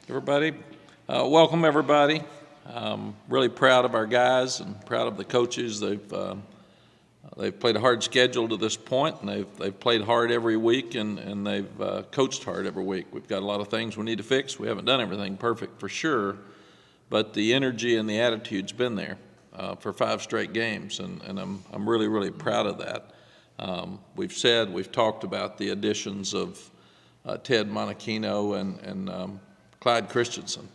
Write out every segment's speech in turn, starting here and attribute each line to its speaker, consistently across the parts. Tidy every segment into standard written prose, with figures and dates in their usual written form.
Speaker 1: Everybody, welcome everybody. Really proud of our guys and proud of the coaches. They've played a hard schedule to this point, and they've played hard every week, and they've coached hard every week. We've got a lot of things we need to fix. We haven't done everything perfect for sure, but the energy and the attitude's been there for 5 straight games, and I'm really proud of that. We've talked about the additions of Ted Monachino and Clyde Christensen.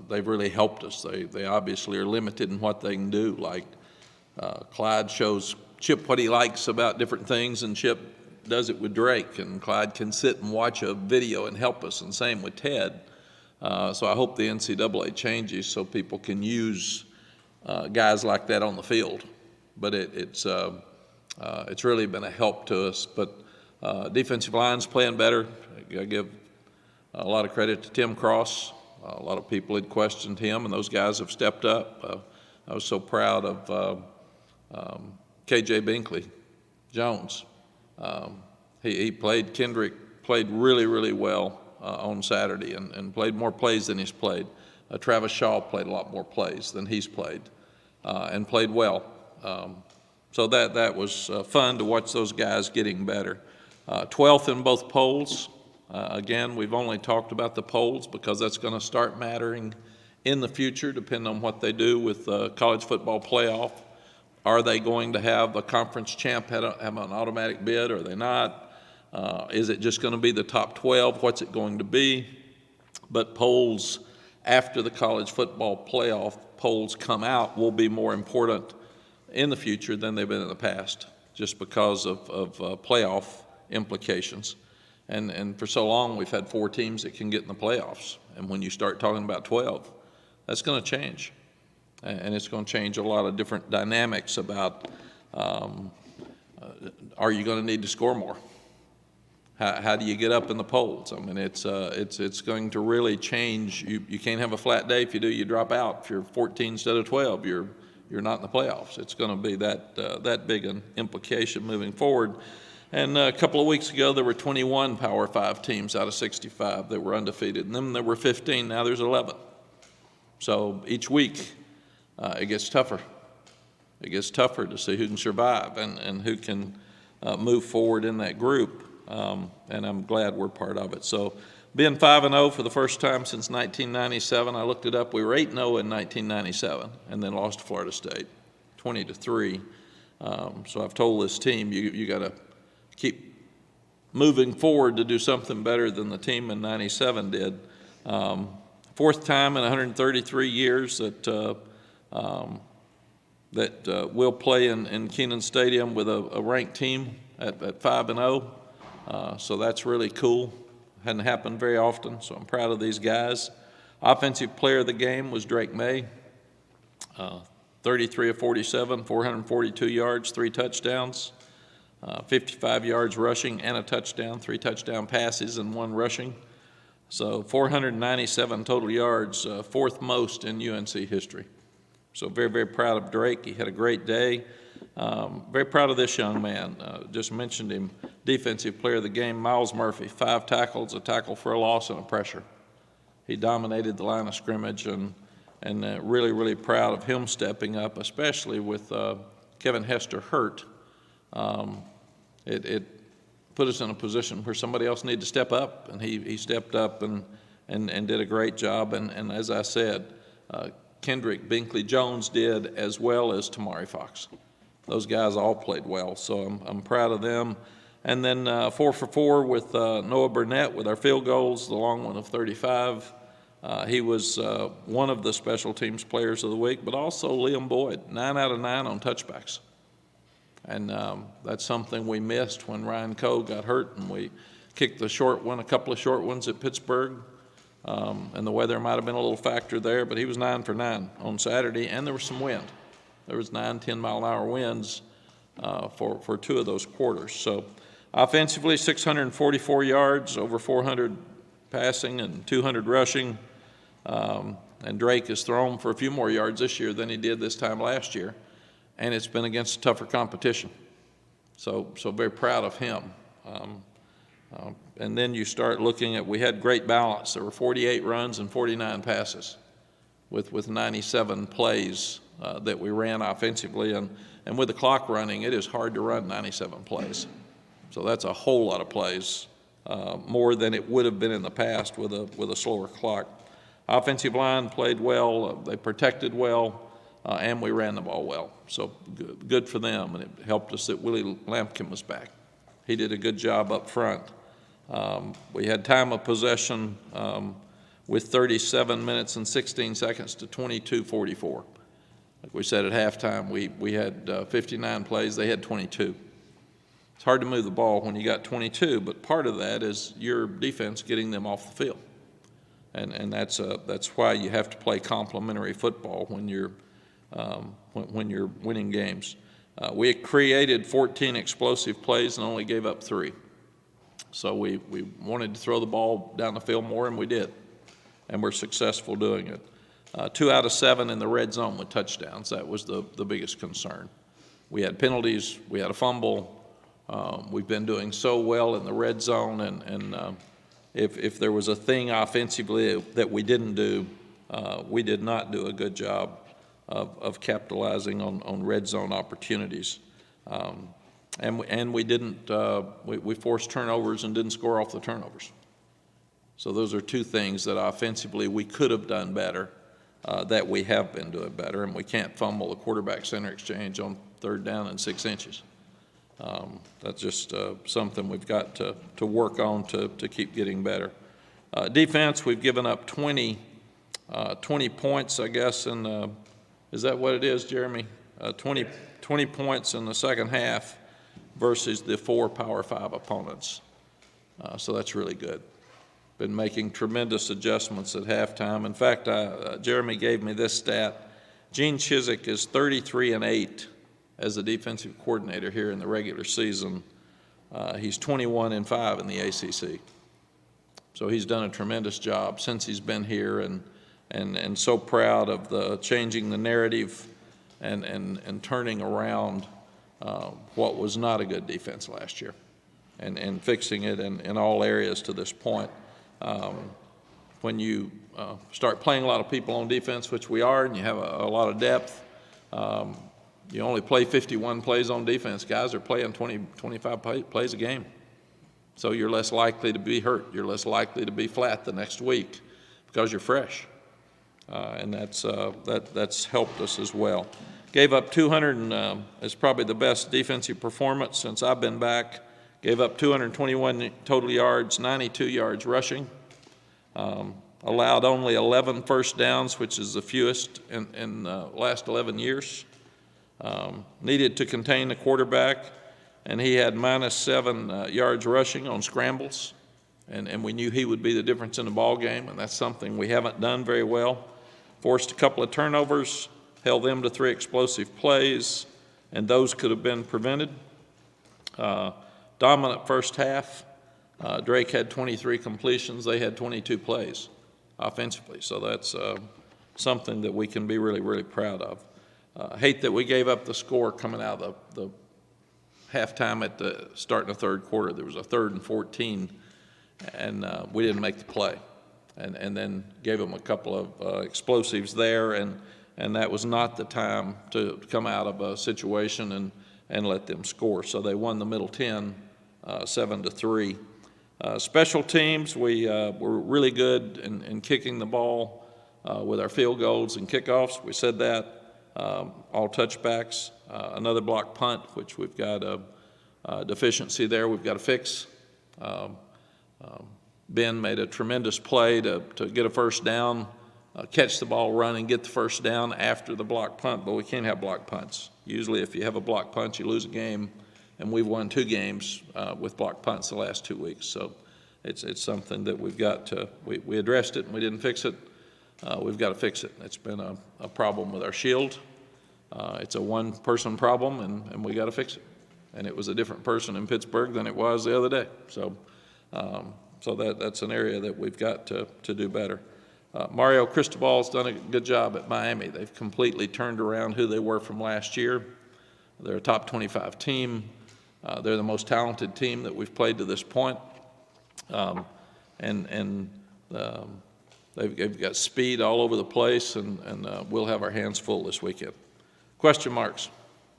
Speaker 1: They've really helped us. They obviously are limited in what they can do. Like Clyde shows Chip what he likes about different things, and Chip does it with Drake, and Clyde can sit and watch a video and help us, and same with Ted. So I hope the NCAA changes so people can use guys like that on the field. But it's really been a help to us. But defensive line's playing better. I give a lot of credit to Tim Cross. A lot of people had questioned him, and those guys have stepped up. I was so proud of KJ Binkley Jones. He played. Kendrick played really well on Saturday and played more plays than he's played. Travis Shaw played a lot more plays than he's played and played well. So that was fun to watch those guys getting better. 12th in both polls. Again, we've only talked about the polls because that's going to start mattering in the future, depending on what they do with college football playoff. Are they going to have a conference champ have an automatic bid, or are they not? Is it just going to be the top 12? What's it going to be? But polls after the college football playoff polls come out will be more important in the future than they've been in the past, just because of playoff implications. And for so long, we've had 4 teams that can get in the playoffs. And when you start talking about 12, that's going to change. And it's going to change a lot of different dynamics about are you going to need to score more? How do you get up in the polls? I mean, it's going to really change. You can't have a flat day. If you do, you drop out. If you're 14 instead of 12, you're not in the playoffs. It's going to be that big an implication moving forward. And a couple of weeks ago, there were 21 Power 5 teams out of 65 that were undefeated. And then there were 15. Now there's 11. So each week, it gets tougher. It gets tougher to see who can survive and who can move forward in that group. And I'm glad we're part of it. So being 5-0 for the first time since 1997, I looked it up. We were 8-0 in 1997 and then lost to Florida State, 20-3. So I've told this team, you got to keep moving forward to do something better than the team in 97 did. 4th time in 133 years that we'll play in Kenan Stadium with a ranked team at 5-0. So that's really cool. Hadn't happened very often, so I'm proud of these guys. Offensive player of the game was Drake May. 33 of 47, 442 yards, 3 touchdowns. 55 yards rushing and a touchdown, 3 touchdown passes and 1 rushing. So 497 total yards, 4th most in UNC history. So very proud of Drake. He had a great day. Very proud of this young man. Just mentioned him, defensive player of the game, Miles Murphy, 5 tackles, a tackle for a loss and a pressure. He dominated the line of scrimmage, and really proud of him stepping up, especially with Kevin Hester hurt. It put us in a position where somebody else needed to step up, and he stepped up and did a great job. And as I said, Kendrick Binkley Jones did, as well as Tamari Fox. Those guys all played well, so I'm proud of them. And then 4 for 4 with Noah Burnett with our field goals, the long one of 35. He was one of the special teams players of the week, but also Liam Boyd, 9 out of 9 on touchbacks. And that's something we missed when Ryan Coe got hurt, and we kicked the short one, a couple of short ones at Pittsburgh. And the weather might have been a little factor there, but he was 9 for 9 on Saturday, and there was some wind. There was 9, 10-mile-an-hour winds for 2 of those quarters. So offensively, 644 yards, over 400 passing and 200 rushing. And Drake has thrown for a few more yards this year than he did this time last year. And it's been against tougher competition. So very proud of him. And then you start looking at, we had great balance. There were 48 runs and 49 passes with 97 plays that we ran offensively. And with the clock running, it is hard to run 97 plays. So that's a whole lot of plays, more than it would have been in the past with a slower clock. Offensive line played well, they protected well, and we ran the ball well. So good for them, and it helped us that Willie Lampkin was back. He did a good job up front. We had time of possession with 37 minutes and 16 seconds to 22:44. Like we said at halftime, we had 59 plays, they had 22. It's hard to move the ball when you got 22, but part of that is your defense getting them off the field. And that's why you have to play complementary football when you're winning games. We created 14 explosive plays and only gave up 3. So we wanted to throw the ball down the field more, and we did. And we're successful doing it. 2 out of 7 in the red zone with touchdowns. That was the biggest concern. We had penalties. We had a fumble. We've been doing so well in the red zone, and if there was a thing offensively that we didn't do, we did not do a good job of capitalizing on red zone opportunities. And we didn't, we forced turnovers and didn't score off the turnovers. So those are 2 things that offensively we could have done better, that we have been doing better, and we can't fumble the quarterback-center exchange on 3rd down and 6 inches. That's just something we've got to work on to keep getting better. Defense, we've given up 20 points, I guess, and is that what it is, Jeremy? 20 points in the second half versus the 4 Power 5 opponents. So that's really good. Been making tremendous adjustments at halftime. In fact, Jeremy gave me this stat. Gene Chizik is 33-8 as a defensive coordinator here in the regular season. He's 21-5 in the ACC. So he's done a tremendous job since he's been here, and so proud of the changing the narrative and turning around what was not a good defense last year, and fixing it in all areas to this point. When you start playing a lot of people on defense, which we are, and you have a lot of depth, you only play 51 plays on defense. Guys are playing 20, 25 plays a game. So you're less likely to be hurt. You're less likely to be flat the next week because you're fresh. And that's helped us as well. Gave up 200, and it's probably the best defensive performance since I've been back. Gave up 221 total yards, 92 yards rushing. Allowed only 11 first downs, which is the fewest in the last 11 years. Needed to contain the quarterback, and he had -7 yards rushing on scrambles. And we knew he would be the difference in the ball game, and that's something we haven't done very well. Forced a couple of turnovers, held them to 3 explosive plays, and those could have been prevented. Dominant first half. Drake had 23 completions. They had 22 plays offensively. So that's something that we can be really, really proud of. Hate that we gave up the score coming out of the halftime at the start of the 3rd quarter. There was a 3rd and 14, and we didn't make the play. And then gave them a couple of explosives there, and that was not the time to come out of a situation and let them score. So they won the middle 10, 7-3. Special teams, we were really good in kicking the ball with our field goals and kickoffs. We said that. All touchbacks. Another block punt, which we've got a deficiency there we've got to fix. Ben made a tremendous play to get a first down, catch the ball, run, and get the first down after the block punt, but we can't have block punts. Usually if you have a block punt, you lose a game, and we've won 2 games with block punts the last 2 weeks. So it's something that we've got to, we addressed it and we didn't fix it. We've got to fix it. It's been a problem with our shield. It's a one-person problem, and we got to fix it. And it was a different person in Pittsburgh than it was the other day. So that's an area that we've got to do better. Mario Cristobal's done a good job at Miami. They've completely turned around who they were from last year. They're a top 25 team. They're the most talented team that we've played to this point. And they've got speed all over the place, and we'll have our hands full this weekend. Question marks?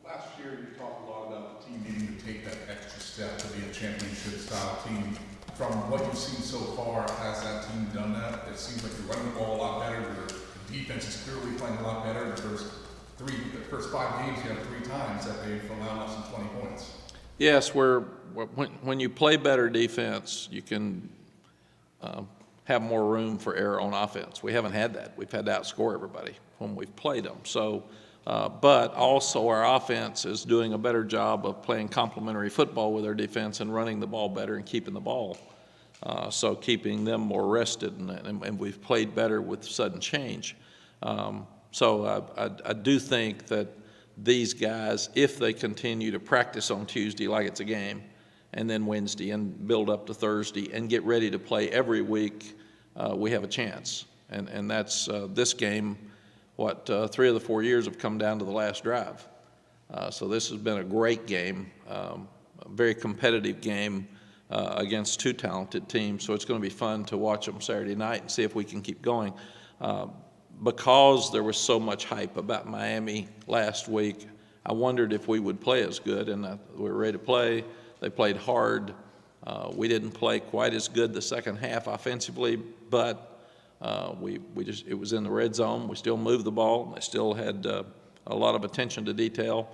Speaker 2: Last year, you talked a lot about the team needing to take that extra step to be a championship-style team. From what you've seen so far, has that team done that? It seems like you're running the ball a lot better. The defense is clearly playing a lot better. The first 5 games, you have 3 times that they've allowed less than 20 points.
Speaker 1: Yes, when you play better defense, you can have more room for error on offense. We haven't had that. We've had to outscore everybody when we've played them. So, but also our offense is doing a better job of playing complementary football with our defense and running the ball better and keeping the ball. So keeping them more rested, and we've played better with sudden change. So I do think that these guys, if they continue to practice on Tuesday like it's a game, and then Wednesday, and build up to Thursday, and get ready to play every week, we have a chance. And that's this game, 3 of the 4 years have come down to the last drive. So this has been a great game, a very competitive game against 2 talented teams. So it's going to be fun to watch them Saturday night and see if we can keep going. Because there was so much hype about Miami last week, I wondered if we would play as good, and we were ready to play. They played hard. We didn't play quite as good the second half offensively, but it was in the red zone. We still moved the ball. They still had a lot of attention to detail,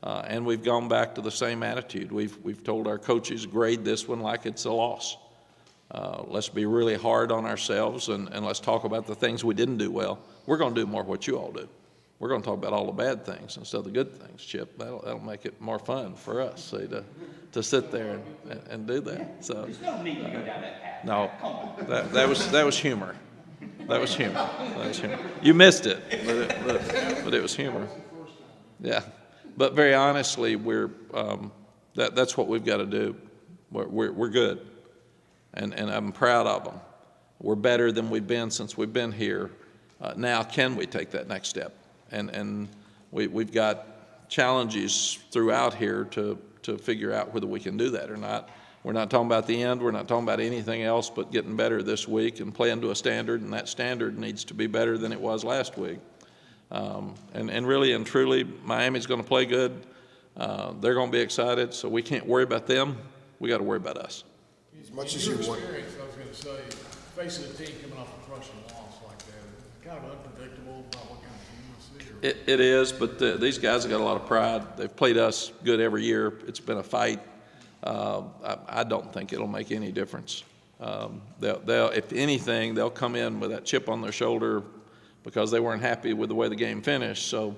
Speaker 1: and we've gone back to the same attitude. We've told our coaches, grade this one like it's a loss. Let's be really hard on ourselves, and let's talk about the things we didn't do well. We're going to do more of what you all do. We're going to talk about all the bad things instead of the good things, Chip. That'll make it more fun for us, see, to sit there and do that. So
Speaker 3: there's no need to go down that path.
Speaker 1: no, that was humor. That was humor. You missed it, but it was humor. Yeah, but very honestly, that's what we've got to do. We're good. And I'm proud of them. We're better than we've been since we've been here. Now, can we take that next step? And we've got challenges throughout here to figure out whether we can do that or not. We're not talking about the end. We're not talking about anything else but getting better this week and playing to a standard, and that standard needs to be better than it was last week. And really and truly, Miami's going to play good. They're going to be excited, so we can't worry about them. We got to worry about us.
Speaker 4: As much as you want.
Speaker 5: Experience, I was going to say, facing a team coming off a crushing loss like that, it's kind of unpredictable about what kind of team you'll see.
Speaker 1: It is, but these guys have got a lot of pride. They've played us good every year. It's been a fight. I don't think it'll make any difference. They'll, if anything, they'll come in with that chip on their shoulder because they weren't happy with the way the game finished. So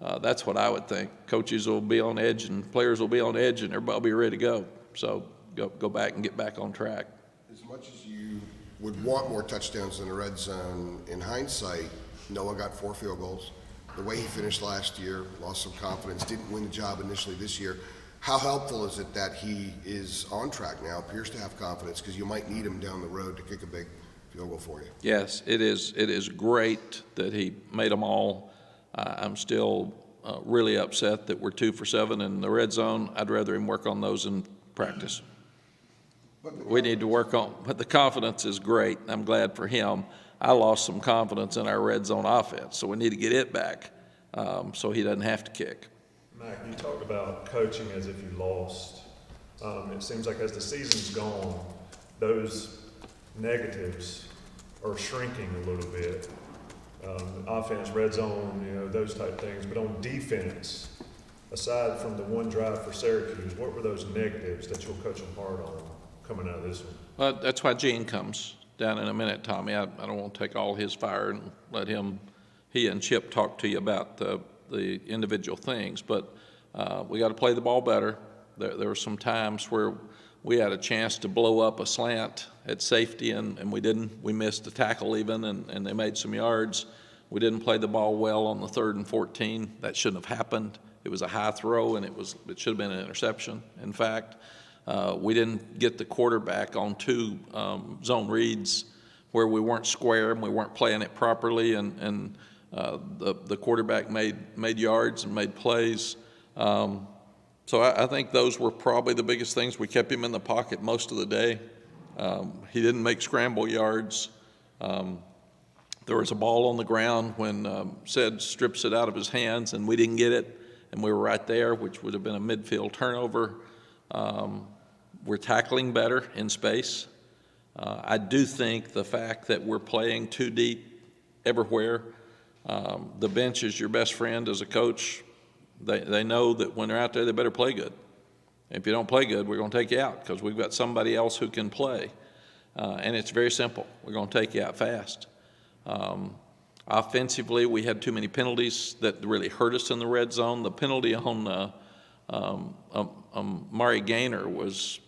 Speaker 1: that's what I would think. Coaches will be on edge, and players will be on edge, and everybody will be ready to go. So go back and get back on track.
Speaker 4: As much as you would want more touchdowns in the red zone, in hindsight, Noah got 4 field goals. The way he finished last year, lost some confidence, didn't win the job initially this year. How helpful is it that he is on track now, appears to have confidence, because you might need him down the road to kick a big field goal for you?
Speaker 1: Yes, it is. It is great that he made them all. I'm still really upset that we're 2 for 7 in the red zone. I'd rather him work on those in practice. We need to work on, but the confidence is great. I'm glad for him. I lost some confidence in our red zone offense, so we need to get it back so he doesn't have to kick.
Speaker 6: Mack, you talked about coaching as if you lost. It seems like as the season's gone, those negatives are shrinking a little bit. Offense, red zone, those type things. But on defense, aside from the one drive for Syracuse, what were those negatives that you'll coach them hard on coming out of this one?
Speaker 1: Well, that's why Gene comes down in a minute, Tommy. I don't want to take all his fire and let he and Chip talk to you about the individual things, but we got to play the ball better. There were some times where we had a chance to blow up a slant at safety, and we didn't. We missed a tackle even, and they made some yards. We didn't play the ball well on the 3rd and 14. That shouldn't have happened. It was a high throw, and it should have been an interception, in fact. We didn't get the quarterback on 2 zone reads where we weren't square and we weren't playing it properly, and the quarterback made yards and made plays. So I think those were probably the biggest things. We kept him in the pocket most of the day. He didn't make scramble yards. There was a ball on the ground when Sid strips it out of his hands, and we didn't get it, and we were right there, which would have been a midfield turnover. We're tackling better in space. I do think the fact that we're playing too deep everywhere, the bench is your best friend as a coach. They know that when they're out there, they better play good. If you don't play good, we're going to take you out because we've got somebody else who can play. And it's very simple. We're going to take you out fast. Offensively, we had too many penalties that really hurt us in the red zone. The penalty on Mari Gaynor was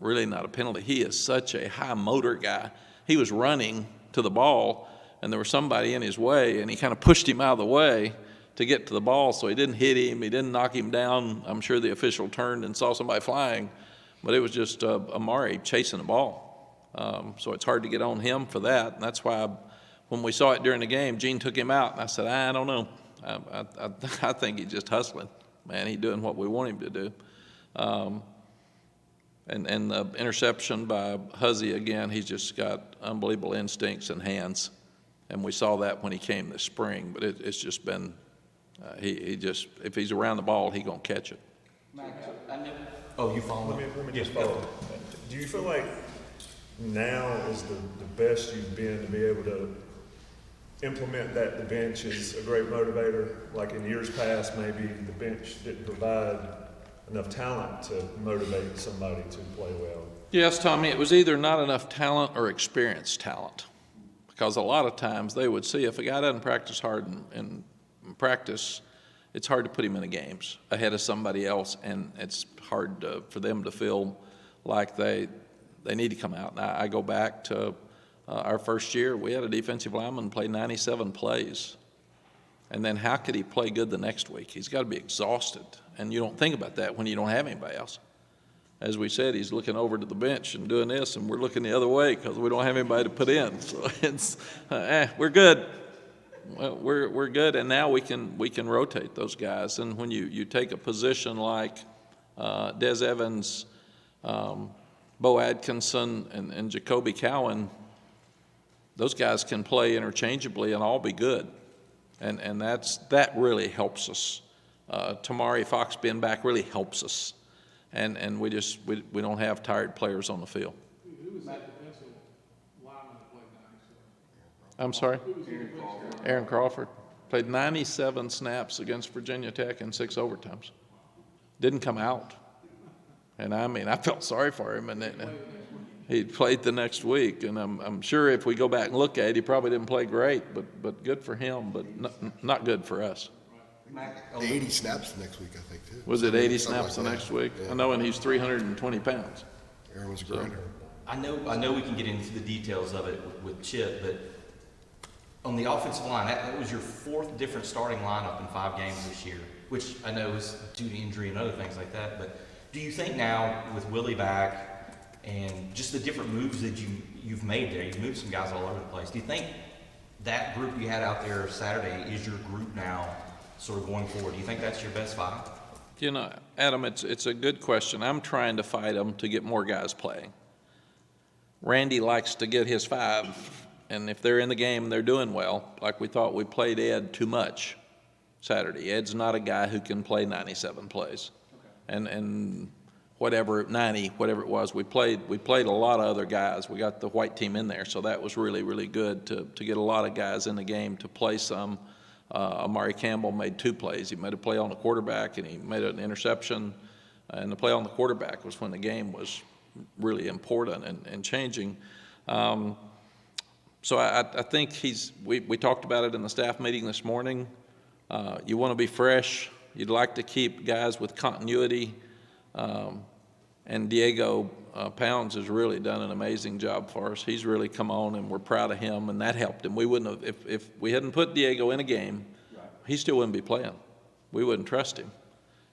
Speaker 1: really not a penalty. He is such a high motor guy. He was running to the ball, and there was somebody in his way, and he kind of pushed him out of the way to get to the ball, so he didn't hit him. He didn't knock him down. I'm sure the official turned and saw somebody flying, but it was just Amari chasing the ball. So it's hard to get on him for that, and that's why when we saw it during the game, Gene took him out, and I said, I don't know. I think he's just hustling. Man, he's doing what we want him to do. And the interception by Huzzy, again, he's just got unbelievable instincts and hands. And we saw that when he came this spring, but it's just been, he just, if he's around the ball, he's going to catch it.
Speaker 3: Oh, you follow?
Speaker 6: Let me just follow. Do you feel like now is the best you've been to be able to implement that the bench is a great motivator? Like in years past, maybe the bench didn't provide enough talent to motivate somebody to play well.
Speaker 1: Yes, Tommy, it was either not enough talent or experienced talent. Because a lot of times they would see if a guy doesn't practice hard in practice, it's hard to put him in the games ahead of somebody else, and it's hard for them to feel like they need to come out. Now, I go back to our first year, we had a defensive lineman play 97 plays. And then how could he play good the next week? He's got to be exhausted. And you don't think about that when you don't have anybody else. As we said, he's looking over to the bench and doing this, and we're looking the other way because we don't have anybody to put in. So it's, we're good. Well, we're good, and now we can rotate those guys. And when you take a position like Des Evans, Bo Atkinson, and Jacoby Cowan, those guys can play interchangeably and all be good. And that really helps us. Tamari Fox being back really helps us. And we don't have tired players on the field.
Speaker 5: Who was that defensive lineman that played 97?
Speaker 1: I'm sorry? Aaron Crawford. Played 97 snaps against Virginia Tech in 6 overtimes. Didn't come out. And I mean, I felt sorry for him. And he played the next week. And I'm sure if we go back and look at it, he probably didn't play great, but good for him, but not good for us.
Speaker 4: 80 snaps next week, I think, too.
Speaker 1: Was it 80 snaps
Speaker 4: like
Speaker 1: the
Speaker 4: that.
Speaker 1: next week?
Speaker 4: Yeah.
Speaker 1: I know, and he's 320 pounds.
Speaker 4: Aaron was a grinder.
Speaker 3: I know we can get into the details of it with Chip, but on the offensive line, that was your 4th different starting lineup in 5 games this year, which I know is due to injury and other things like that. But do you think now with Willie back and just the different moves that you've made there, you've moved some guys all over the place, do you think that group you had out there Saturday is your group now sort of going forward? Do you think that's your best 5?
Speaker 1: You know, Adam, it's a good question. I'm trying to fight them to get more guys playing. Randy likes to get his 5, and if they're in the game and they're doing well, like we thought we played Ed too much Saturday. Ed's not a guy who can play 97 plays. Okay. And whatever, 90, whatever it was, we played a lot of other guys. We got the white team in there, so that was really, really good to get a lot of guys in the game to play some. Amari Campbell made 2 plays. He made a play on the quarterback, and he made an interception. And the play on the quarterback was when the game was really important and changing. So I think we talked about it in the staff meeting this morning. You want to be fresh. You'd like to keep guys with continuity. And Diego Pounds has really done an amazing job for us. He's really come on, and we're proud of him, and that helped him. We wouldn't have, if we hadn't put Diego in a game, he still wouldn't be playing. We wouldn't trust him.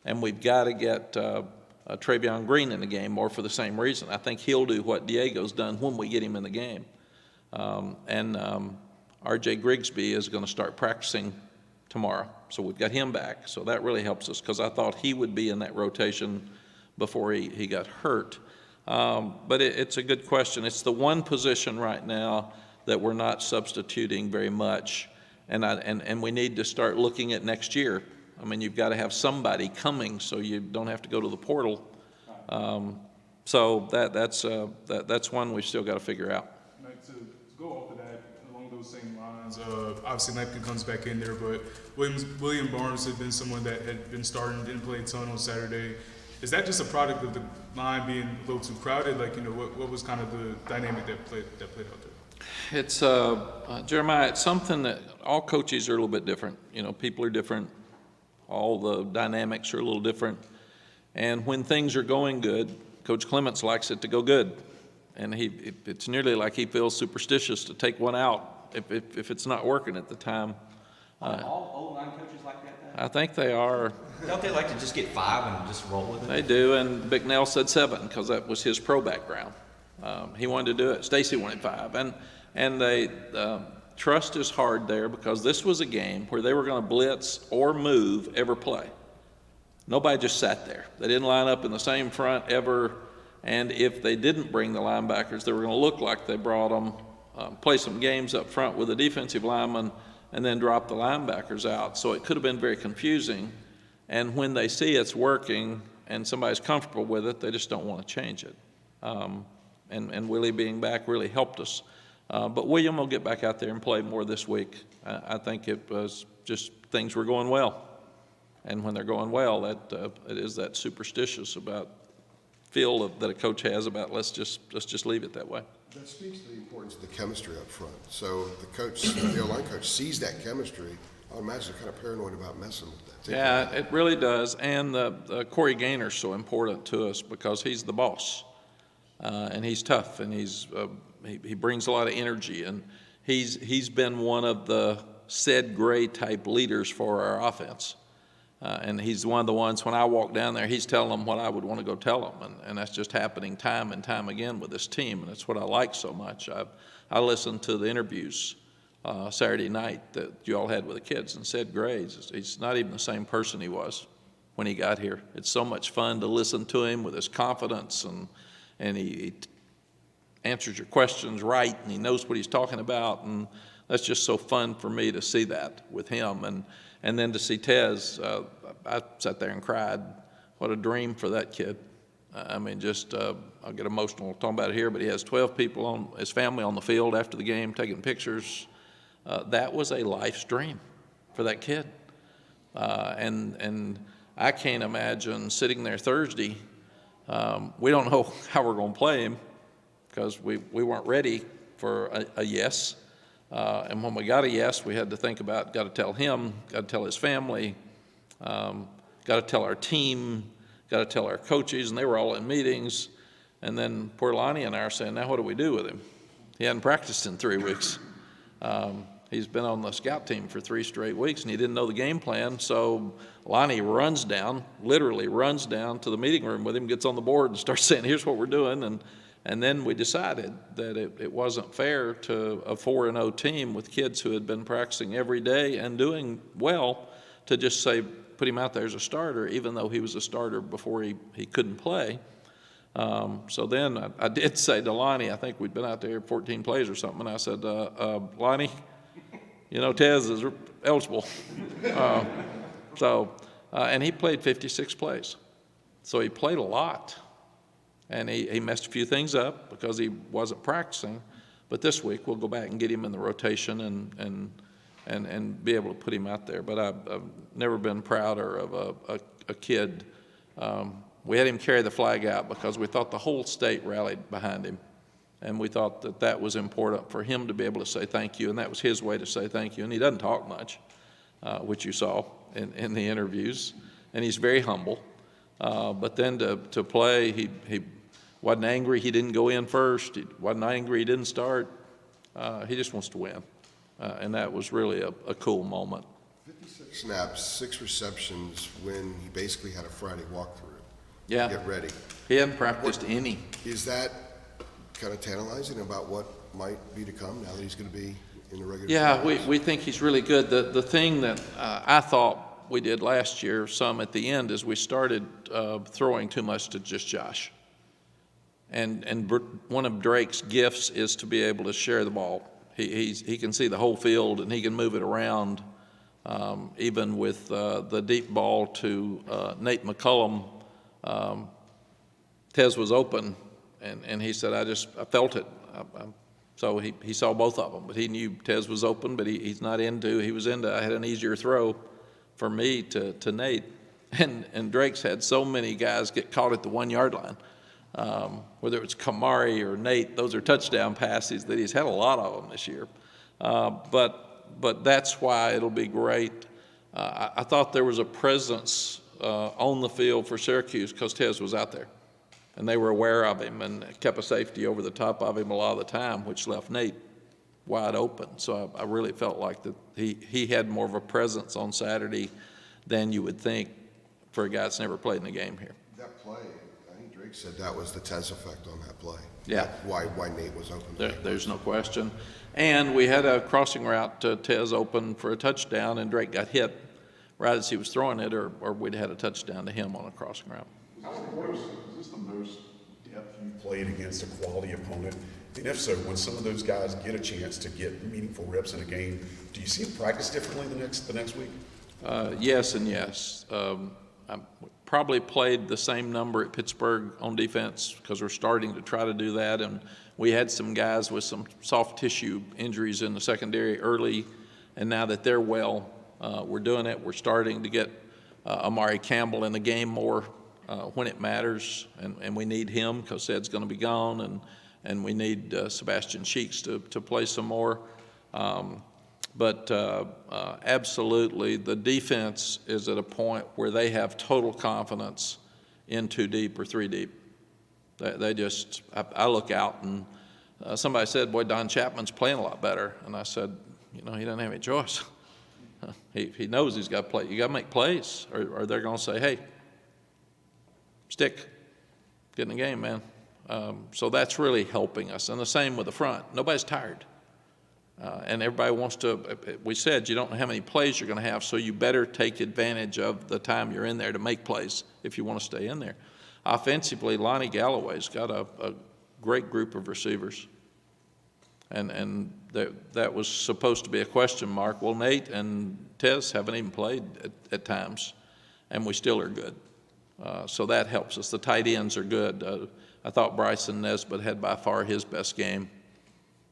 Speaker 1: And we've got to get Travion Green in the game more for the same reason. I think he'll do what Diego's done when we get him in the game. R.J. Grigsby is going to start practicing tomorrow. So we've got him back. So that really helps us because I thought he would be in that rotation before he got hurt. But it's a good question. It's the one position right now that we're not substituting very much, and we need to start looking at next year. I mean, you've got to have somebody coming so you don't have to go to the portal. So that's one we've still got to figure out.
Speaker 7: Like to go off of that, along those same lines, obviously Mack comes back in there, but William Barnes had been someone that had been starting, didn't play a ton on Saturday. Is that just a product of the line being a little too crowded? Like, what was kind of the dynamic that played out there?
Speaker 1: It's, Jeremiah, it's something that all coaches are a little bit different. People are different. All the dynamics are a little different. And when things are going good, Coach Clements likes it to go good. And it's nearly like he feels superstitious to take one out if it's not working at the time.
Speaker 3: All O-line coaches like that?
Speaker 1: I think they are.
Speaker 3: Don't they like to just get 5 and just roll with it?
Speaker 1: They do, and Bicknell said 7 because that was his pro background. He wanted to do it. Stacy wanted 5. And they trust is hard there because this was a game where they were going to blitz or move every play. Nobody just sat there. They didn't line up in the same front ever, and if they didn't bring the linebackers, they were going to look like they brought them, play some games up front with the defensive linemen, and then drop the linebackers out. So it could have been very confusing. And when they see it's working and somebody's comfortable with it, they just don't want to change it. And Willie being back really helped us. But William will get back out there and play more this week. I think it was just things were going well. And when they're going well, it is that superstitious about feel that a coach has about let's just leave it that way.
Speaker 4: That speaks to the importance of the chemistry up front. So the coach, the O-line coach, sees that chemistry. I would imagine they're kind of paranoid about messing with that.
Speaker 1: Yeah, it really does. And Corey Gaynor's so important to us because he's the boss, and he's tough, and he brings a lot of energy, and he's been one of the Ced Gray type leaders for our offense. And he's one of the ones, when I walk down there, he's telling them what I would want to go tell them. And that's just happening time and time again with this team. And that's what I like so much. I listened to the interviews Saturday night that you all had with the kids, and Ced Gray, he's not even the same person he was when he got here. It's so much fun to listen to him with his confidence, and he answers your questions right, and he knows what he's talking about. And that's just so fun for me to see that with him. And then to see Tez, I sat there and cried. What a dream for that kid. I mean, I'll get emotional talking about it here, but he has 12 people his family on the field after the game taking pictures. That was a life's dream for that kid. And I can't imagine sitting there Thursday. We don't know how we're going to play him because we weren't ready for a yes. And when we got a yes, we had to think about, got to tell him, got to tell his family, got to tell our team, got to tell our coaches, and they were all in meetings. And then poor Lonnie and I are saying, now what do we do with him? He hadn't practiced in 3 weeks. He's been on the scout team for 3 straight weeks, and he didn't know the game plan. So Lonnie literally runs down to the meeting room with him, gets on the board and starts saying, here's what we're doing. And then we decided that it wasn't fair to a 4-0 team with kids who had been practicing every day and doing well to just say, put him out there as a starter, even though he was a starter before he couldn't play. So then I did say to Lonnie, I think we'd been out there 14 plays or something, and I said, Lonnie, Tez is eligible. And he played 56 plays. So he played a lot. And he messed a few things up because he wasn't practicing. But this week we'll go back and get him in the rotation and be able to put him out there. But I've never been prouder of a kid. We had him carry the flag out because we thought the whole state rallied behind him. And we thought that was important for him to be able to say thank you. And that was his way to say thank you. And he doesn't talk much, which you saw in the interviews. And he's very humble. But then to play, he wasn't angry he didn't go in first. He wasn't angry he didn't start. He just wants to win. And that was really a cool moment.
Speaker 4: 56 snaps, 6 receptions when he basically had a Friday walkthrough.
Speaker 1: Yeah.
Speaker 4: Get ready.
Speaker 1: He hadn't practiced any.
Speaker 4: Is that kind of tantalizing about what might be to come now that he's going to be in the regular season?
Speaker 1: We think he's really good. The thing that I thought we did last year some at the end is we started throwing too much to just Josh. one of Drake's gifts is to be able to share the ball. He can see the whole field, and he can move it around, even with the deep ball to Nate McCullum. Tez was open, and he said, I felt it. So he saw both of them, but he knew Tez was open, but he's not into, he was into, I had an easier throw for me to Nate. And Drake's had so many guys get caught at the 1 yard line. Whether it's Kamari or Nate, those are touchdown passes that he's had a lot of them this year. But that's why it'll be great. I thought there was a presence on the field for Syracuse because Tez was out there. And they were aware of him and kept a safety over the top of him a lot of the time, which left Nate wide open. So I really felt like that he had more of a presence on Saturday than you would think for a guy that's never played in a game here.
Speaker 4: That play, I think Drake said that was the Tez effect on that play.
Speaker 1: Yeah.
Speaker 4: Why Nate was open.
Speaker 1: There's no question. And we had a crossing route to Tez open for a touchdown, and Drake got hit right as he was throwing it, or we'd had a touchdown to him on a crossing route.
Speaker 2: Is this the most depth you played against a quality opponent? And if so, when some of those guys get a chance to get meaningful reps in a game, do you see them practice differently the next week?
Speaker 1: Yes and yes. I probably played the same number at Pittsburgh on defense because we're starting to try to do that. And we had some guys with some soft tissue injuries in the secondary early, and now that they're well, we're doing it. We're starting to get Amari Campbell in the game more when it matters, and we need him because Ed's going to be gone, and we need Sebastian Cheeks to play some more. But absolutely, the defense is at a point where they have total confidence in 2 deep or 3 deep. They just, I look out and somebody said, boy, Don Chapman's playing a lot better. And I said, he doesn't have any choice. He knows he's got to play. You got to make plays, or they're going to say, hey, stick, get in the game, man. So that's really helping us. And the same with the front. Nobody's tired. And everybody wants to, we said you don't know how many plays you're going to have, so you better take advantage of the time you're in there to make plays if you want to stay in there. Offensively, Lonnie Galloway's got a great group of receivers. And that was supposed to be a question mark. Well, Nate and Tez haven't even played at times, and we still are good. So that helps us. The tight ends are good. I thought Bryson Nesbitt had by far his best game.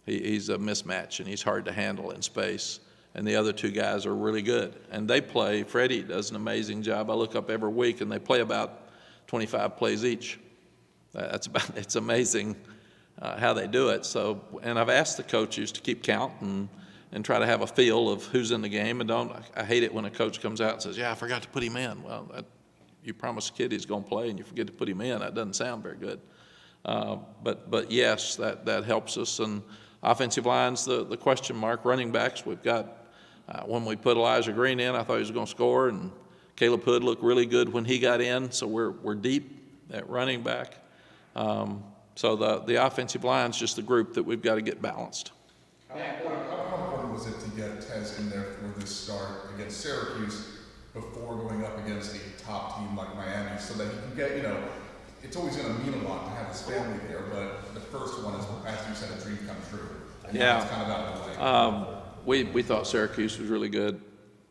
Speaker 1: He's a mismatch, and he's hard to handle in space. And the other 2 guys are really good. And they play, Freddie does an amazing job. I look up every week, and they play about 25 plays each. It's amazing how they do it. So, and I've asked the coaches to keep count and try to have a feel of who's in the game. And I hate it when a coach comes out and says, yeah, I forgot to put him in. Well, you promised the kid he's going to play, and you forget to put him in. That doesn't sound very good. But yes, that helps us. And offensive line's the question mark. Running backs, we've got, when we put Elijah Green in, I thought he was going to score, and Caleb Hood looked really good when he got in, so we're deep at running back. So the offensive line's just the group that we've got to get balanced.
Speaker 2: How important was it to get Tez in there for this start against Syracuse before going up against a top team like Miami so that he can get, it's always going to mean a lot to have his family there, but the first one is, as you said, a dream come true. And
Speaker 1: yeah.
Speaker 2: It's kind of out of the way.
Speaker 1: We thought Syracuse was really good.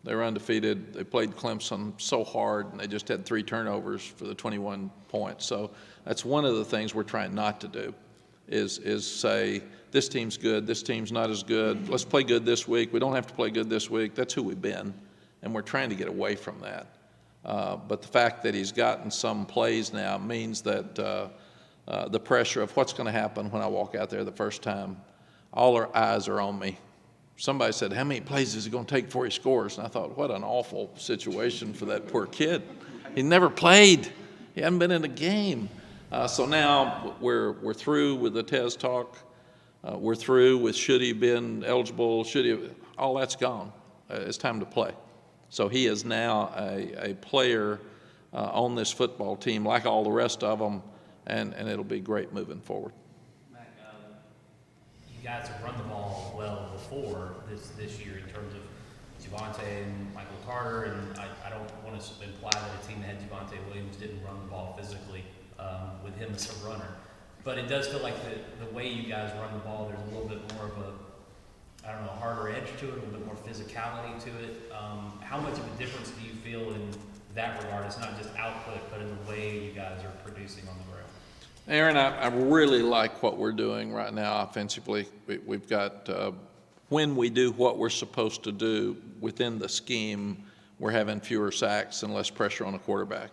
Speaker 1: They were undefeated. They played Clemson so hard, and they just had 3 turnovers for the 21 points. So that's one of the things we're trying not to do is say, this team's good, this team's not as good. Let's play good this week. We don't have to play good this week. That's who we've been, and we're trying to get away from that. But the fact that he's gotten some plays now means that the pressure of what's going to happen when I walk out there the first time, all our eyes are on me. Somebody said, how many plays is he going to take before he scores? And I thought, what an awful situation for that poor kid. He never played. He hadn't been in a game. So now we're through with the Tez talk. We're through with should he been eligible, all that's gone. It's time to play. So he is now a player on this football team like all the rest of them, and it'll be great moving forward.
Speaker 8: Mack, you guys have run the ball well before this year in terms of Javonte and Michael Carter, and I don't want to imply that a team that had Javonte Williams didn't run the ball physically with him as a runner. but it does feel like the way you guys run the ball, there's a little bit more of a, I don't know, harder edge to it, a little bit more physicality to it. How much of a difference do you feel in that regard? It's not just output, but in the way you guys are producing on the ground.
Speaker 1: Aaron, I really like what we're doing right now offensively. We've got, when we do what we're supposed to do within the scheme, we're having fewer sacks and less pressure on a quarterback.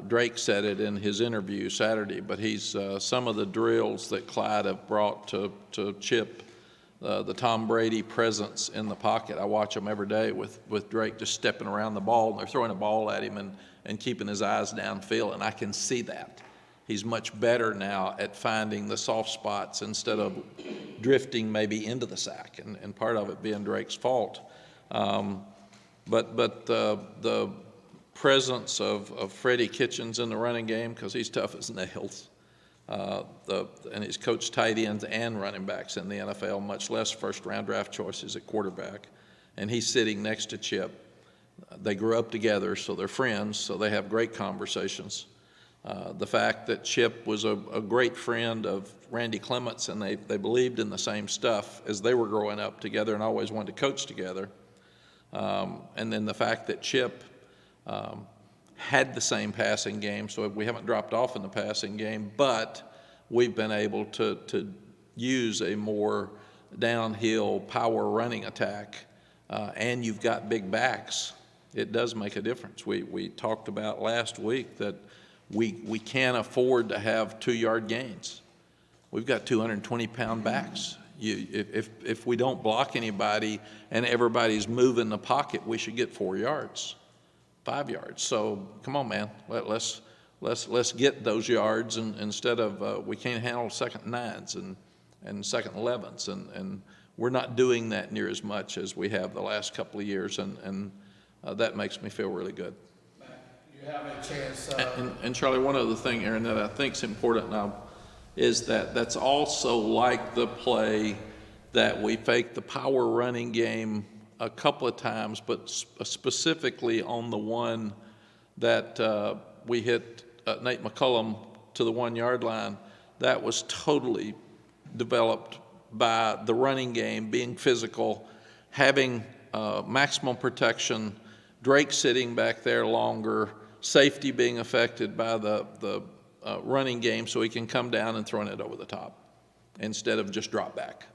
Speaker 1: Drake said it in his interview Saturday, but he's some of the drills that Clyde have brought to Chip, the Tom Brady presence in the pocket. I watch them every day with Drake just stepping around the ball, and they're throwing a ball at him and keeping his eyes downfield, and I can see that. He's much better now at finding the soft spots instead of drifting maybe into the sack, and part of it being Drake's fault. But the presence of Freddie Kitchens in the running game, because he's tough as nails, and he's coached tight ends and running backs in the NFL, much less first-round draft choices at quarterback, and he's sitting next to Chip. They grew up together, so they're friends, so they have great conversations. The fact that Chip was a great friend of Randy Clements, and they believed in the same stuff as they were growing up together and always wanted to coach together. And then the fact that Chip had the same passing game, so we haven't dropped off in the passing game, but we've been able to use a more downhill power running attack, and you've got big backs. It does make a difference. We talked about last week that we can't afford to have 2-yard gains. We've got 220-pound backs. If we don't block anybody and everybody's moving the pocket, we should get 4 yards, 5 yards. So come on, man, let's get those yards, and instead of we can't handle 2nd and 9s and 2nd and 11s, and we're not doing that near as much as we have the last couple of years, and that makes me feel really good.
Speaker 5: You have a chance.
Speaker 1: And Charlie, one other thing, Aaron, that I think is important now is that's also like the play that we faked the power running game a couple of times, but specifically on the one that we hit Nate McCullum to the 1-yard line. That was totally developed by the running game, being physical, having maximum protection, Drake sitting back there longer, safety being affected by the running game so he can come down and throw it over the top instead of just drop back.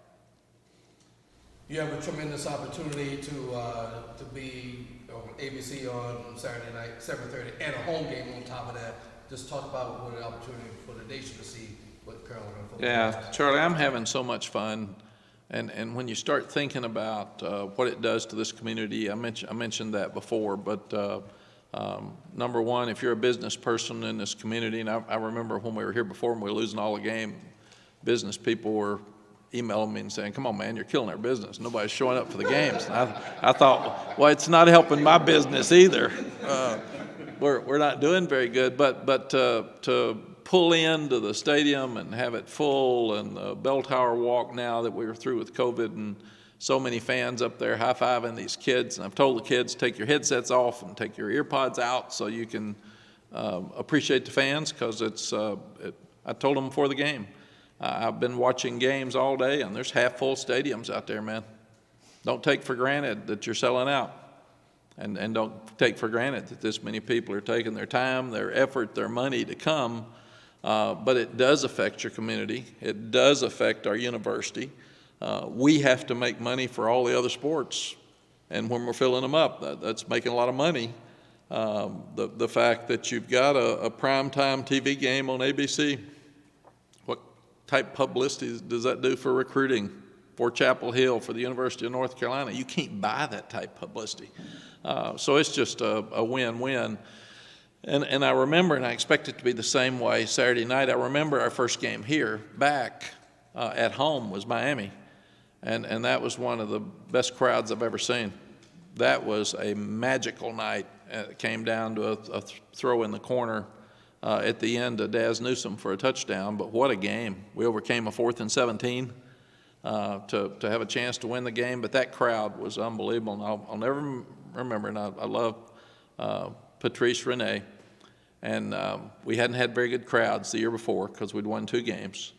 Speaker 9: You have a tremendous opportunity to be on ABC on Saturday night, 7:30, and a home game on top of that. Just talk about what an opportunity for the nation to see what Carolina football.
Speaker 1: Yeah, Charlie, I'm having so much fun. And when you start thinking about what it does to this community, I mentioned that before, but number one, if you're a business person in this community, and I remember when we were here before and we were losing all the game, business people were emailing me and saying, come on, man, you're killing our business. Nobody's showing up for the games. And I thought, well, it's not helping my business either. We're not doing very good, but to pull into the stadium and have it full, and the bell tower walk now that we were through with COVID, and so many fans up there high-fiving these kids. And I've told the kids, take your headsets off and take your ear pods out so you can appreciate the fans, because I told them before the game, I've been watching games all day, and there's half-full stadiums out there, man. Don't take for granted that you're selling out. And don't take for granted that this many people are taking their time, their effort, their money to come. But it does affect your community. It does affect our university. We have to make money for all the other sports. And when we're filling them up, that's making a lot of money. The fact that you've got a primetime TV game on ABC, what type publicity does that do for recruiting for Chapel Hill, for the University of North Carolina? You can't buy that type publicity. So it's just a win-win. And I remember, and I expect it to be the same way Saturday night, I remember our first game here back at home was Miami. And that was one of the best crowds I've ever seen. That was a magical night. It came down to a throw in the corner at the end to Daz Newsome for a touchdown, but what a game. We overcame a 4th and 17 to have a chance to win the game, but that crowd was unbelievable. And I'll never remember, and I love Patrice Renee, And we hadn't had very good crowds the year before because we'd won 2 games.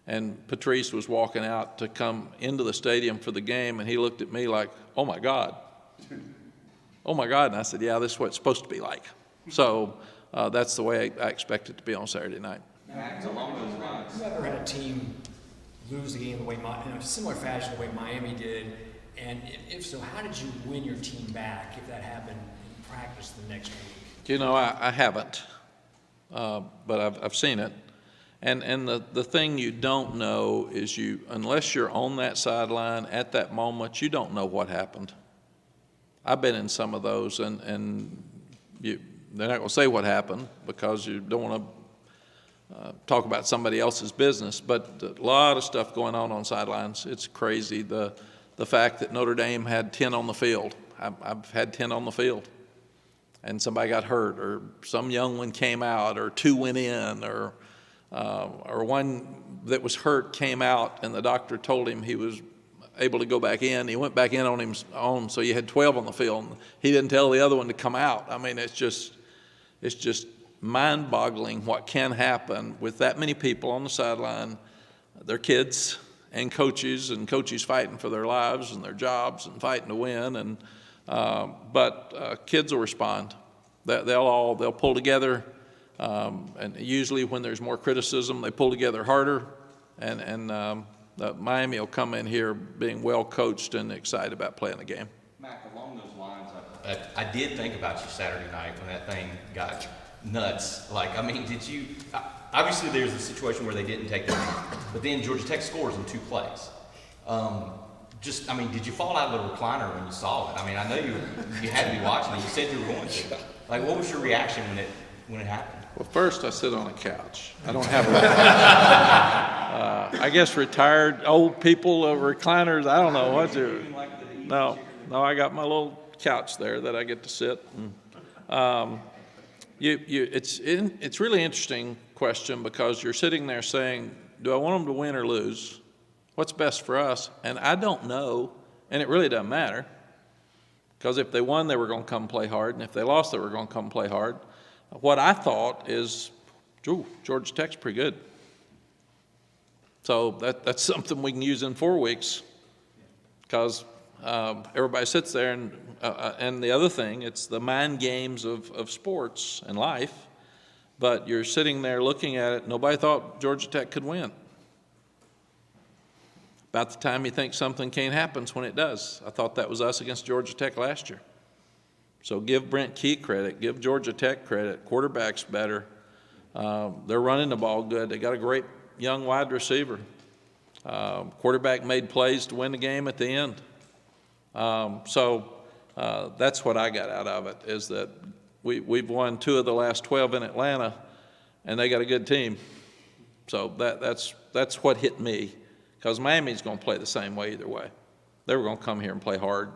Speaker 1: And Patrice was walking out to come into the stadium for the game, and he looked at me like, "Oh my God." Oh my God. And I said, "Yeah, this is what it's supposed to be like." So that's the way I expect it to be on Saturday night.
Speaker 3: Mack, along those lines.
Speaker 10: You ever had a team lose the game the way in a similar fashion the way Miami did? And if so, how did you win your team back if that happened in practice the next week?
Speaker 1: You know, I haven't, but I've seen it. And the thing you don't know is unless you're on that sideline at that moment, you don't know what happened. I've been in some of those, and they're not going to say what happened because you don't want to talk about somebody else's business, but a lot of stuff going on sidelines. It's crazy. The fact that Notre Dame had 10 on the field. I've had 10 on the field, and somebody got hurt, or some young one came out, or 2 went in, or one that was hurt came out, and the doctor told him he was able to go back in. He went back in on his own, so you had 12 on the field. And he didn't tell the other one to come out. I mean, it's just mind-boggling what can happen with that many people on the sideline, their kids and coaches fighting for their lives and their jobs and fighting to win. But kids will respond. They'll pull together, and usually when there's more criticism, they pull together harder. Miami will come in here being well coached and excited about playing the game.
Speaker 3: Mack, along those lines, I did think about you Saturday night when that thing got nuts. Like, I mean, did you? Obviously, there's a situation where they didn't take the lead, but then Georgia Tech scores in 2 plays. Did you fall out of the recliner when you saw it? I mean, I know you had to be watching it. You said you were going to. Like, what was your reaction when it happened?
Speaker 1: Well, first I sit on a couch. I don't have a recliner. I guess retired old people recliners. I don't know what to. No, I got my little couch there that I get to sit. It's really interesting question because you're sitting there saying, do I want them to win or lose? What's best for us? And I don't know, and it really doesn't matter, because if they won, they were going to come play hard, and if they lost, they were going to come play hard. What I thought is, Georgia Tech's pretty good. So that's something we can use in 4 weeks, because everybody sits there, and the other thing, it's the mind games of sports and life, but you're sitting there looking at it. Nobody thought Georgia Tech could win. About the time you think something can't happen is when it does. I thought that was us against Georgia Tech last year. So give Brent Key credit, give Georgia Tech credit. Quarterback's better. They're running the ball good. They got a great young wide receiver. Quarterback made plays to win the game at the end. That's what I got out of it, is that we've won 2 of the last 12 in Atlanta, and they got a good team. So that's what hit me, because Miami's going to play the same way either way. They were going to come here and play hard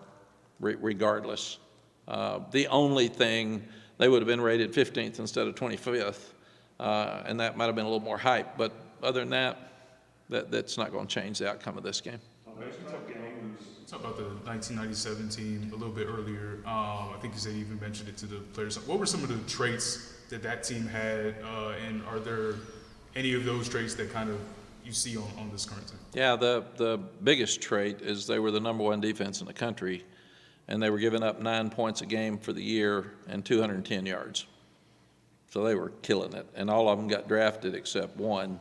Speaker 1: regardless. The only thing, they would have been rated 15th instead of 25th, and that might have been a little more hype. But other than that's not going to change the outcome of this game.
Speaker 7: Talk about the 1997 team a little bit earlier. I think you said you even mentioned it to the players. What were some of the traits that team had, and are there any of those traits that kind of you see on this current team?
Speaker 1: Yeah, the biggest trait is they were the number 1 defense in the country, and they were giving up 9 points a game for the year and 210 yards. So they were killing it, and all of them got drafted except one,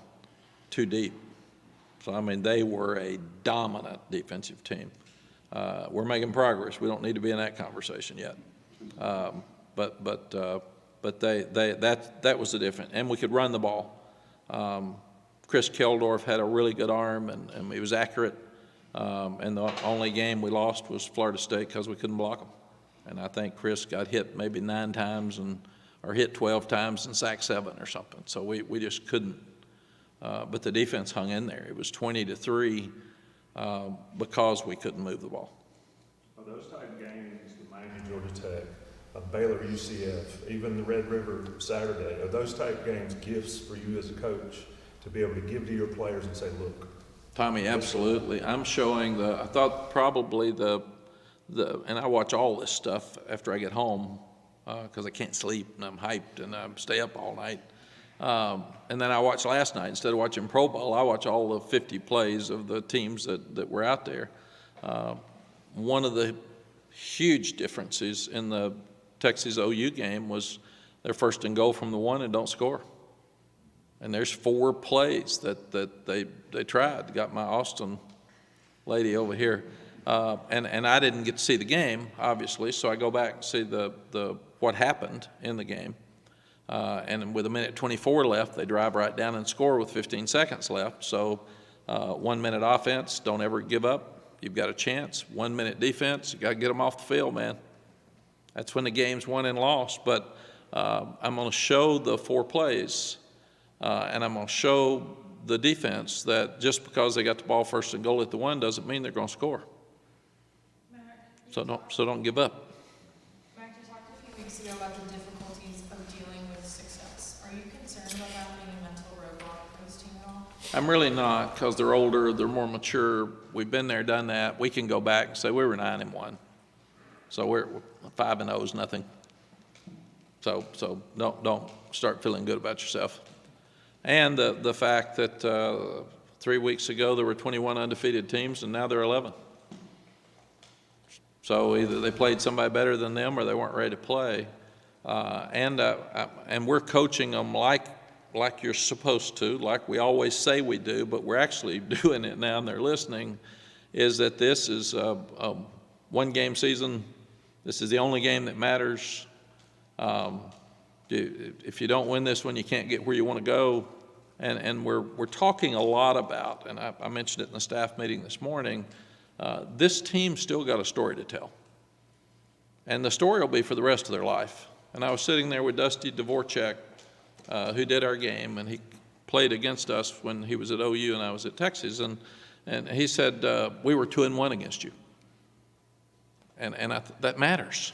Speaker 1: too deep. So, I mean, they were a dominant defensive team. We're making progress. We don't need to be in that conversation yet. But that was the difference. And we could run the ball. Chris Keldorf had a really good arm, and he was accurate. And the only game we lost was Florida State because we couldn't block them. And I think Chris got hit maybe 9 times or hit 12 times and sacked 7 or something. So we just couldn't. But the defense hung in there. It was 20-3 because we couldn't move the ball.
Speaker 6: Are those type games, the Miami, Georgia Tech, Baylor, UCF, even the Red River Saturday, are those type games gifts for you as a coach to be able to give to your players and say, look?
Speaker 1: Tommy, absolutely. I'm showing I thought probably and I watch all this stuff after I get home, because I can't sleep and I'm hyped and I stay up all night. And then I watched last night. Instead of watching Pro Bowl, I watch all the 50 plays of the teams that were out there. One of the huge differences in the Texas OU game was they're first and goal from the 1 and don't score. And there's 4 plays that they tried. Got my Austin lady over here. And I didn't get to see the game, obviously, so I go back and see what happened in the game. And with 1:24 left, they drive right down and score with 15 seconds left. So 1 minute offense, don't ever give up. You've got a chance. 1 minute defense, you got to get them off the field, man. That's when the game's won and lost. But I'm going to show the 4 plays, and I'm going to show the defense that just because they got the ball first and goal at the 1 doesn't mean they're going to score. So don't give up.
Speaker 11: Mack, you talked a few weeks ago about the difficulties of dealing with success. Are you concerned about that being a mental roadblock for this team at all?
Speaker 1: I'm really not, because they're older, they're more mature. We've been there, done that. We can go back and say we were 9-1, so we're 5-0 is nothing. So don't start feeling good about yourself. And the fact that 3 weeks ago there were 21 undefeated teams and now there are 11. So either they played somebody better than them or they weren't ready to play. And we're coaching them like you're supposed to, like we always say we do, but we're actually doing it now and they're listening, is that this is a 1-game season. This is the only game that matters. If you don't win this one, you can't get where you want to go. And we're talking a lot about, and I mentioned it in the staff meeting this morning, this team's still got a story to tell. And the story will be for the rest of their life. And I was sitting there with Dusty Dvorak, who did our game, and he played against us when he was at OU and I was at Texas. And he said, we were 2-1 against you. And that matters.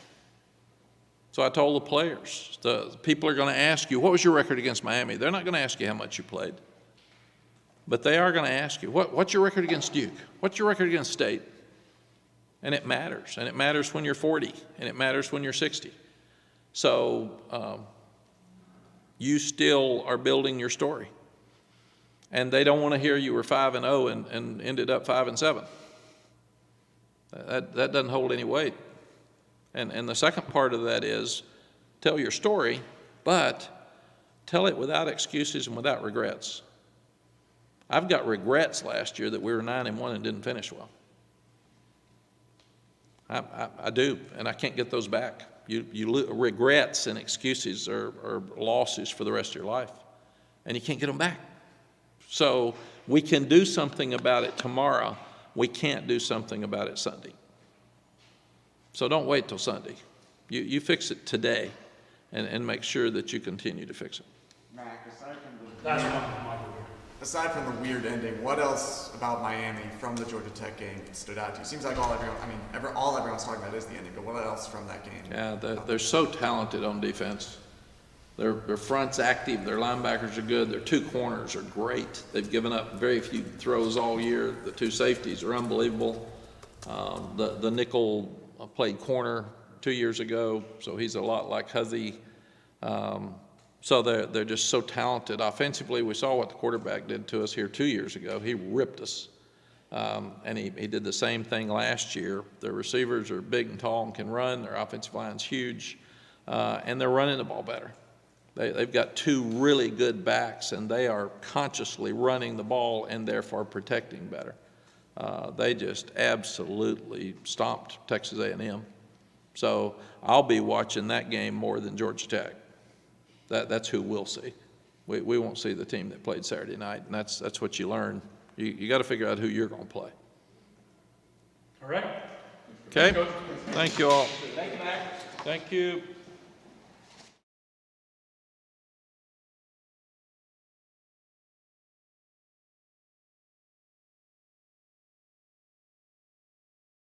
Speaker 1: So I told the players, the people are going to ask you, what was your record against Miami? They're not going to ask you how much you played. But they are going to ask you, what's your record against Duke? What's your record against State? And it matters. And it matters when you're 40. And it matters when you're 60. So you still are building your story. And they don't want to hear you were 5-0 and ended up 5-7. That doesn't hold any weight. And the second part of that is tell your story, but tell it without excuses and without regrets. I've got regrets last year that we were 9-1 and didn't finish well. I do, and I can't get those back. Regrets and excuses are losses for the rest of your life, and you can't get them back. So we can do something about it tomorrow. We can't do something about it Sunday. So don't wait till Sunday. You fix it today and make sure that you continue to fix it.
Speaker 12: Mack, aside from the weird ending, what else about Miami from the Georgia Tech game stood out to you? Seems like all everyone's talking about is the ending, but what else from that game?
Speaker 1: Yeah, they're so talented on defense. Their front's active, their linebackers are good, their 2 corners are great. They've given up very few throws all year. The 2 safeties are unbelievable. The nickel played corner 2 years ago, so he's a lot like Huzzy. So they're just so talented. Offensively, we saw what the quarterback did to us here 2 years ago. He ripped us. And he did the same thing last year. Their receivers are big and tall and can run. Their offensive line's huge. And they're running the ball better. They've got 2 really good backs, and they are consciously running the ball and therefore protecting better. They just absolutely stomped Texas A&M. So I'll be watching that game more than Georgia Tech. That's who we'll see. We won't see the team that played Saturday night, and that's what you learn. You got to figure out who you're going to play.
Speaker 8: All right.
Speaker 1: Okay? Thank you all.
Speaker 8: Thank you, Mack.
Speaker 1: Thank you.